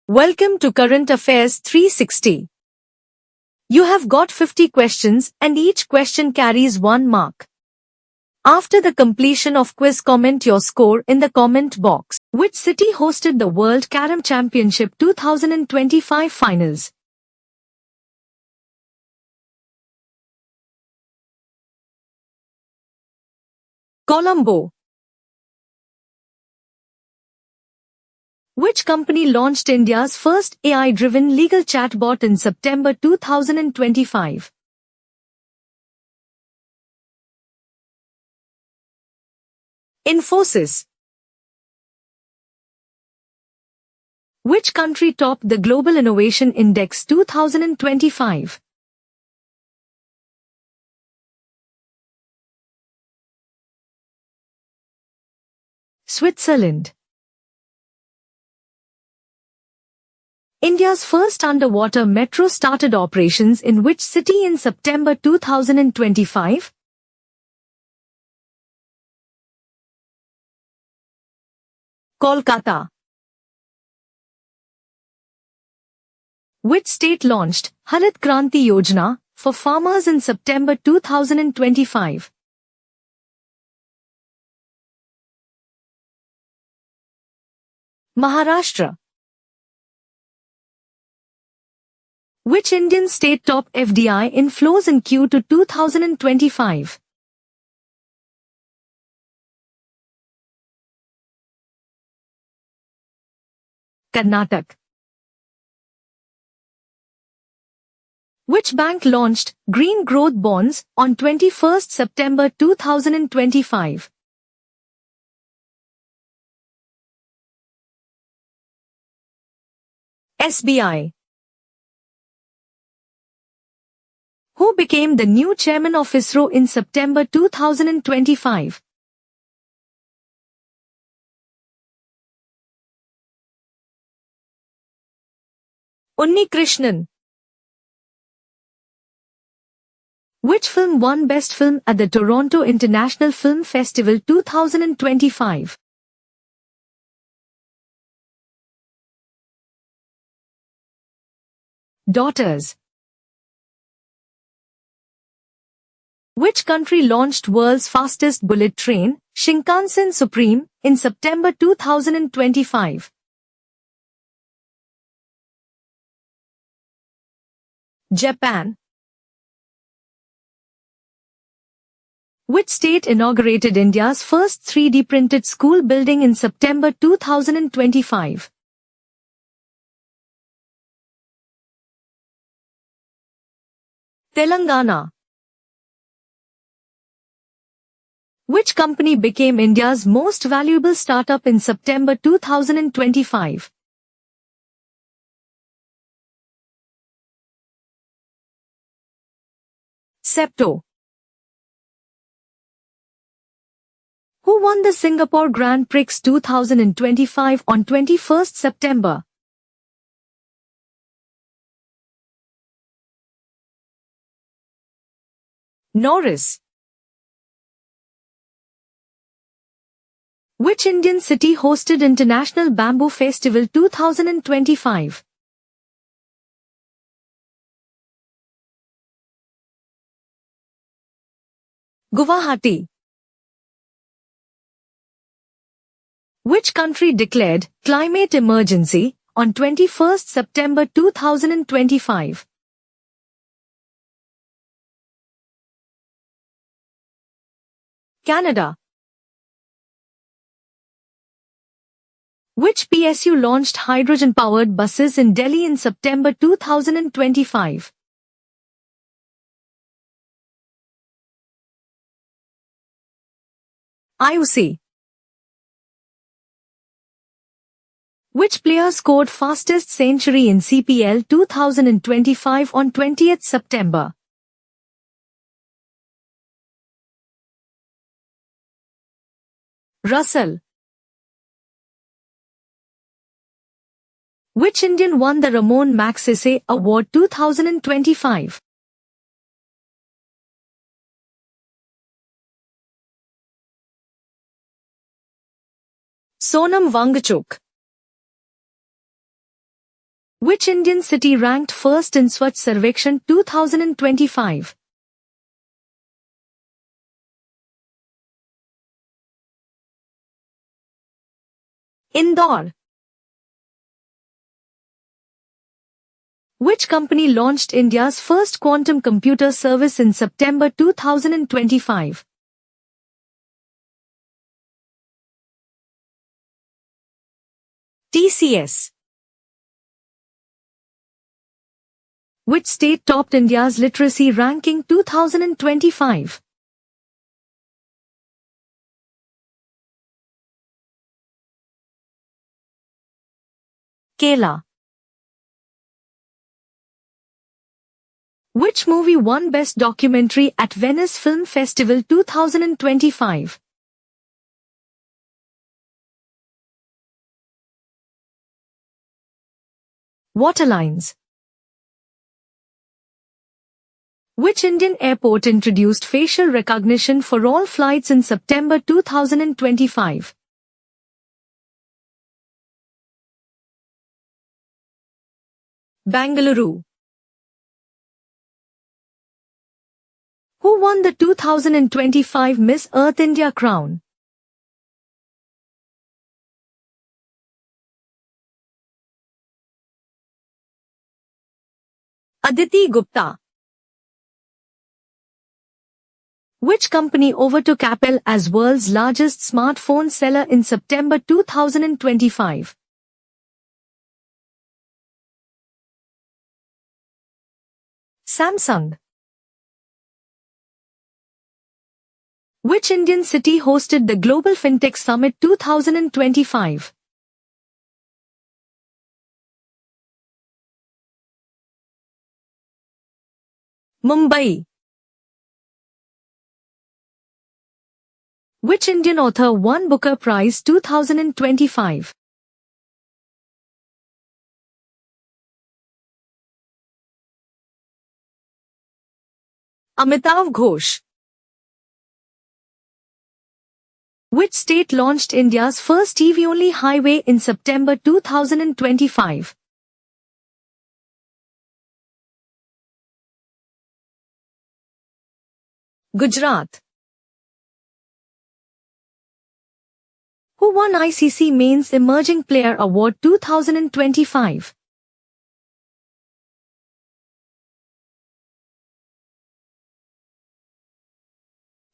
Welcome to Current Affairs 360. You have got 50 questions and each question carries 1 mark. After the completion of quiz, comment your score in the comment box. Which city hosted the World Carom Championship 2025 finals? Colombo. Which company launched India's first AI-driven legal chatbot in September 2025? Infosys. Which country topped the Global Innovation Index 2025? Switzerland. India's first underwater metro started operations in which city in September 2025? Kolkata. Which state launched Harit Kranti Yojana for farmers in September 2025? Maharashtra. Which Indian state topped FDI inflows in Q2 2025? Karnataka. Which bank launched Green Growth Bonds on 21st September 2025? SBI. Who became the new chairman of ISRO in September 2025? Unnikrishnan. Which film won Best Film at the Toronto International Film Festival 2025? Daughters. Which country launched world's fastest bullet train, Shinkansen Supreme, in September 2025? Japan. Which state inaugurated India's first 3D printed school building in September 2025? Telangana. Which company became India's most valuable startup in September 2025? Septo. Who won the Singapore Grand Prix 2025 on 21st September? Norris. Which Indian city hosted International Bamboo Festival 2025? Guwahati. Which country declared climate emergency on 21st September 2025? Canada. Which PSU launched hydrogen-powered buses in Delhi in September 2025? IOC. Which player scored fastest century in CPL 2025 on 20th September? Russell. Which Indian won the Ramon Magsaysay Award 2025? Sonam Wangchuk. Which Indian city ranked first in Swachh Sarvekshan 2025? Indore. Which company launched India's first quantum computer service in September 2025? TCS. Which state topped India's literacy ranking 2025? Kerala. Which movie won Best Documentary at Venice Film Festival 2025? Waterlines. Which Indian airport introduced facial recognition for all flights in September 2025? Bangalore. Who won the 2025 Miss Earth India crown? Aditi Gupta. Which company overtook Apple as world's largest smartphone seller in September 2025? Samsung. Which Indian city hosted the Global FinTech Summit 2025? Mumbai. Which Indian author won Booker Prize 2025? Amitav Ghosh. Which state launched India's first TV-only highway in September 2025? Gujarat. Who won ICC Men's Emerging Player Award 2025?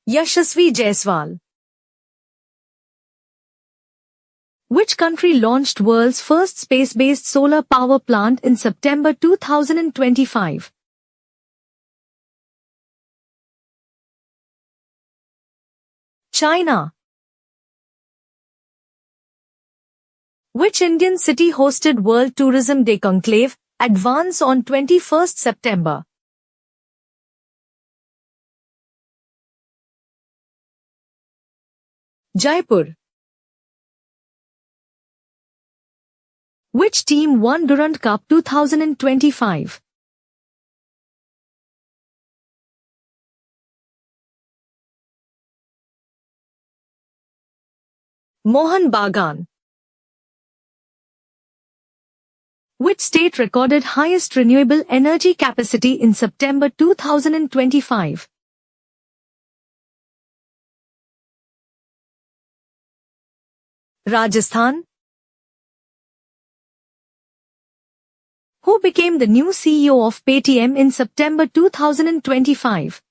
Yashasvi Jaiswal. Which country launched world's first space-based solar power plant in September 2025? China. Which Indian city hosted World Tourism Day Conclave, Advance on 21st September? Jaipur. Which team won Durand Cup 2025? Mohan Bagan. Which state recorded highest renewable energy capacity in September 2025? Rajasthan. Who became the new CEO of Paytm in September 2025?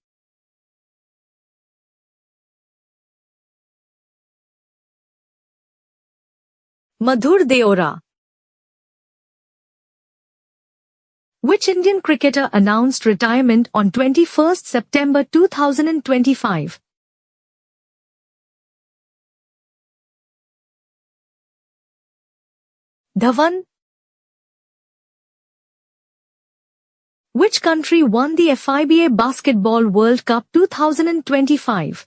Madhur Deora. Which Indian cricketer announced retirement on 21st September 2025? Dhawan. Which country won the FIBA Basketball World Cup 2025?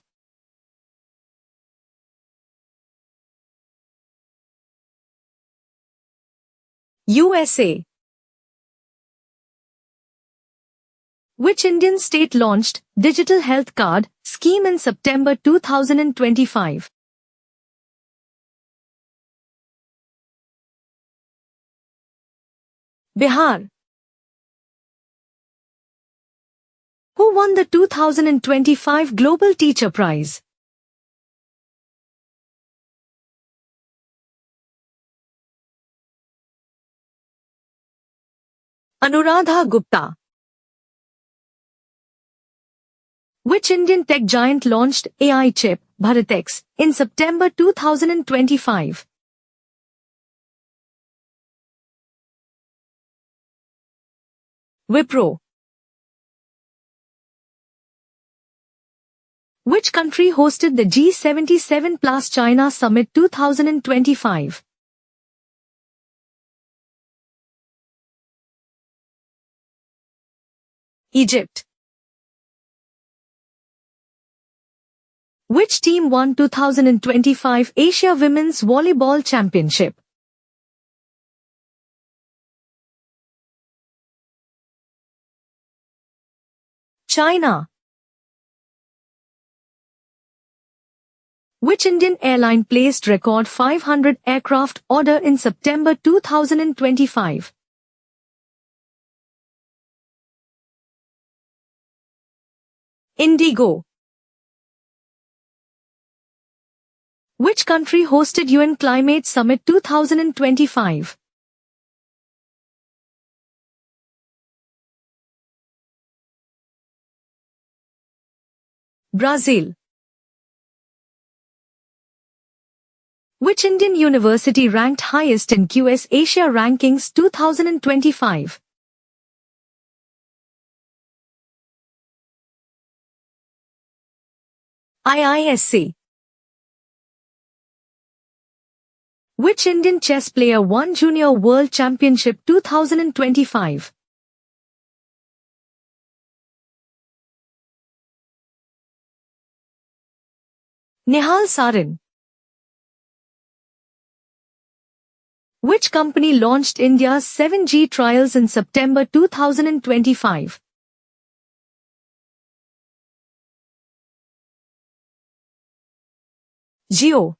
USA. Which Indian state launched Digital Health Card scheme in September 2025? Bihar. Who won the 2025 Global Teacher Prize? Anuradha Gupta. Which Indian tech giant launched AI chip, Bharat-X, in September 2025? Wipro. Which country hosted the G77 Plus China Summit 2025? Egypt. Which team won 2025 Asia Women's Volleyball Championship? China. Which Indian airline placed record 500 aircraft order in September 2025? Indigo. Which country hosted UN Climate Summit 2025? Brazil. Which Indian university ranked highest in QS Asia Rankings 2025? IISc. Which Indian chess player won Junior World Championship 2025? Nihal Sarin. Which company launched India's 7G trials in September 2025? Jio.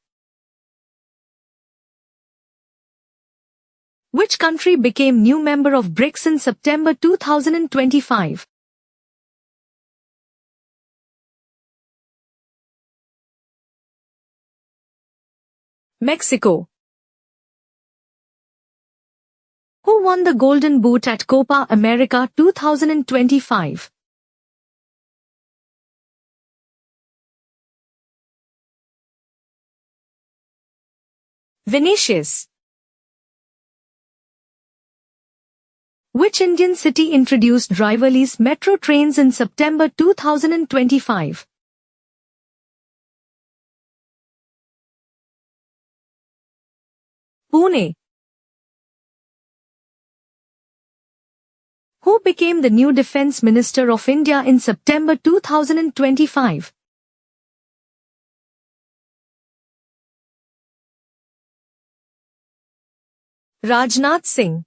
Which country became new member of BRICS in September 2025? Mexico. Who won the Golden Boot at Copa America 2025? Vinicius. Which Indian city introduced driverless metro trains in September 2025? Pune. Who became the new Defence Minister of India in September 2025? Rajnath Singh.